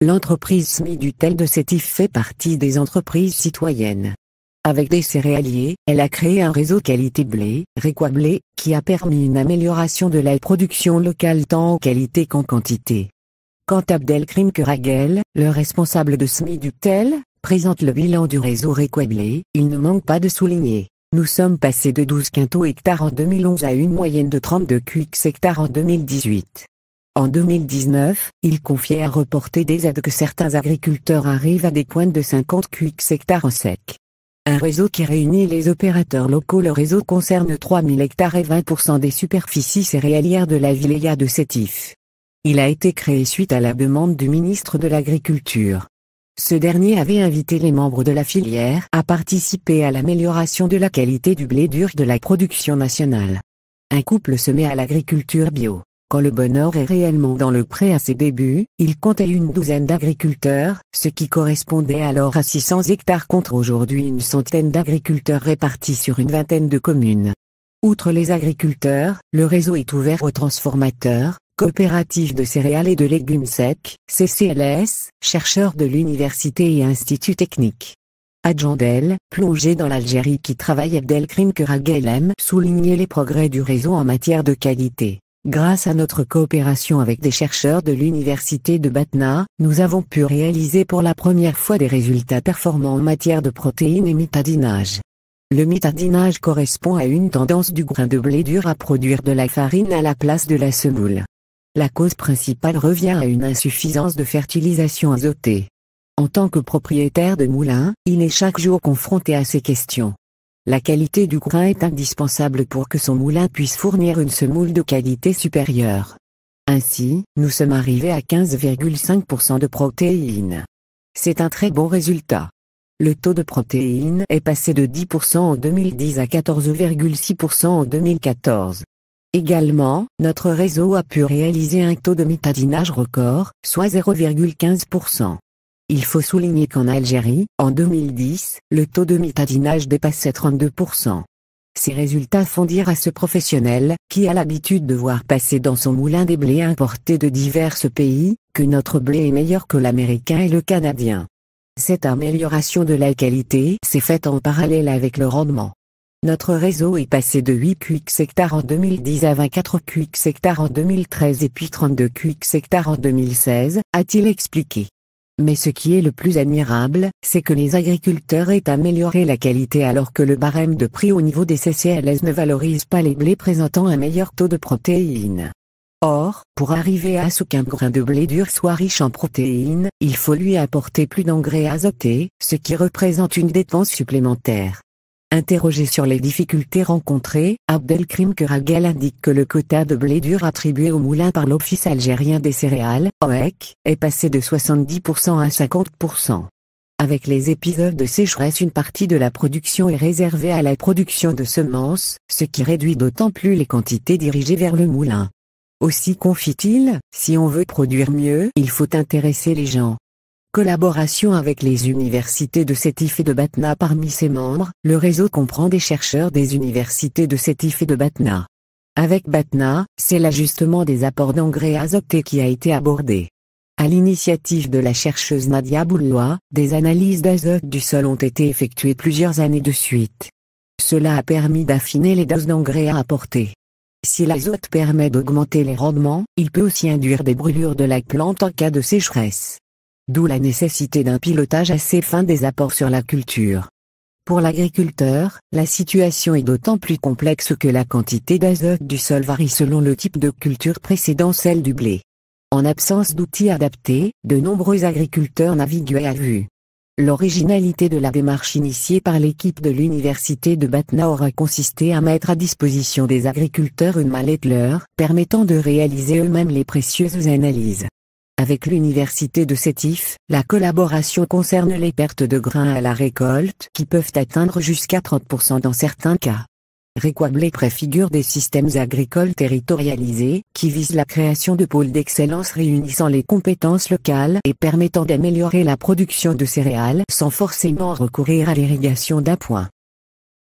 L'entreprise Smidutel de Sétif fait partie des entreprises citoyennes. Avec des céréaliers, elle a créé un réseau qualité blé, Requablé, qui a permis une amélioration de la production locale tant en qualité qu'en quantité. Quand Abdelkrim Keragel, le responsable de Smidutel, présente le bilan du réseau Requablé, il ne manque pas de souligner. Nous sommes passés de 12 quintaux hectares en 2011 à une moyenne de 32 QX hectares en 2018. En 2019, il confiait à reporter des aides que certains agriculteurs arrivent à des pointes de 50 QX hectares en sec. Un réseau qui réunit les opérateurs locaux. Le réseau concerne 3000 hectares et 20% des superficies céréalières de la wilaya de Sétif. Il a été créé suite à la demande du ministre de l'Agriculture. Ce dernier avait invité les membres de la filière à participer à l'amélioration de la qualité du blé dur de la production nationale. Un couple se met à l'agriculture bio. Quand le bonheur est réellement dans le pré à ses débuts, il comptait une douzaine d'agriculteurs, ce qui correspondait alors à 600 hectares contre aujourd'hui une centaine d'agriculteurs répartis sur une vingtaine de communes. Outre les agriculteurs, le réseau est ouvert aux transformateurs, coopératives de céréales et de légumes secs, CCLS, chercheurs de l'université et instituts techniques. Adjandel, plongé dans l'Algérie qui travaille Abdelkrim Keragel aime souligner les progrès du réseau en matière de qualité. Grâce à notre coopération avec des chercheurs de l'université de Batna, nous avons pu réaliser pour la première fois des résultats performants en matière de protéines et mitadinage. Le mitadinage correspond à une tendance du grain de blé dur à produire de la farine à la place de la semoule. La cause principale revient à une insuffisance de fertilisation azotée. En tant que propriétaire de moulin, il est chaque jour confronté à ces questions. La qualité du grain est indispensable pour que son moulin puisse fournir une semoule de qualité supérieure. Ainsi, nous sommes arrivés à 15,5% de protéines. C'est un très bon résultat. Le taux de protéines est passé de 10% en 2010 à 14,6% en 2014. Également, notre réseau a pu réaliser un taux de mitadinage record, soit 0,15%. Il faut souligner qu'en Algérie, en 2010, le taux de mitadinage dépassait 32%. Ces résultats font dire à ce professionnel, qui a l'habitude de voir passer dans son moulin des blés importés de divers pays, que notre blé est meilleur que l'américain et le canadien. Cette amélioration de la qualité s'est faite en parallèle avec le rendement. Notre réseau est passé de 8 QX hectares en 2010 à 24 QX hectares en 2013 et puis 32 QX hectares en 2016, a-t-il expliqué. Mais ce qui est le plus admirable, c'est que les agriculteurs aient amélioré la qualité alors que le barème de prix au niveau des CCLS ne valorise pas les blés présentant un meilleur taux de protéines. Or, pour arriver à ce qu'un grain de blé dur soit riche en protéines, il faut lui apporter plus d'engrais azotés, ce qui représente une dépense supplémentaire. Interrogé sur les difficultés rencontrées, Abdelkrim Keragel indique que le quota de blé dur attribué au moulin par l'Office algérien des céréales, OEC, est passé de 70% à 50%. Avec les épisodes de sécheresse, une partie de la production est réservée à la production de semences, ce qui réduit d'autant plus les quantités dirigées vers le moulin. Aussi confie-t-il, si on veut produire mieux, il faut intéresser les gens. Collaboration avec les universités de Sétif et de Batna. Parmi ses membres, le réseau comprend des chercheurs des universités de Sétif et de Batna. Avec Batna, c'est l'ajustement des apports d'engrais azotés qui a été abordé. À l'initiative de la chercheuse Nadia Bouloua, des analyses d'azote du sol ont été effectuées plusieurs années de suite. Cela a permis d'affiner les doses d'engrais à apporter. Si l'azote permet d'augmenter les rendements, il peut aussi induire des brûlures de la plante en cas de sécheresse. D'où la nécessité d'un pilotage assez fin des apports sur la culture. Pour l'agriculteur, la situation est d'autant plus complexe que la quantité d'azote du sol varie selon le type de culture précédant celle du blé. En absence d'outils adaptés, de nombreux agriculteurs naviguent à vue. L'originalité de la démarche initiée par l'équipe de l'université de Batna aura consisté à mettre à disposition des agriculteurs une mallette leur permettant de réaliser eux-mêmes les précieuses analyses. Avec l'université de Sétif, la collaboration concerne les pertes de grains à la récolte qui peuvent atteindre jusqu'à 30% dans certains cas. Requablé préfigure des systèmes agricoles territorialisés qui visent la création de pôles d'excellence réunissant les compétences locales et permettant d'améliorer la production de céréales sans forcément recourir à l'irrigation d'appoint.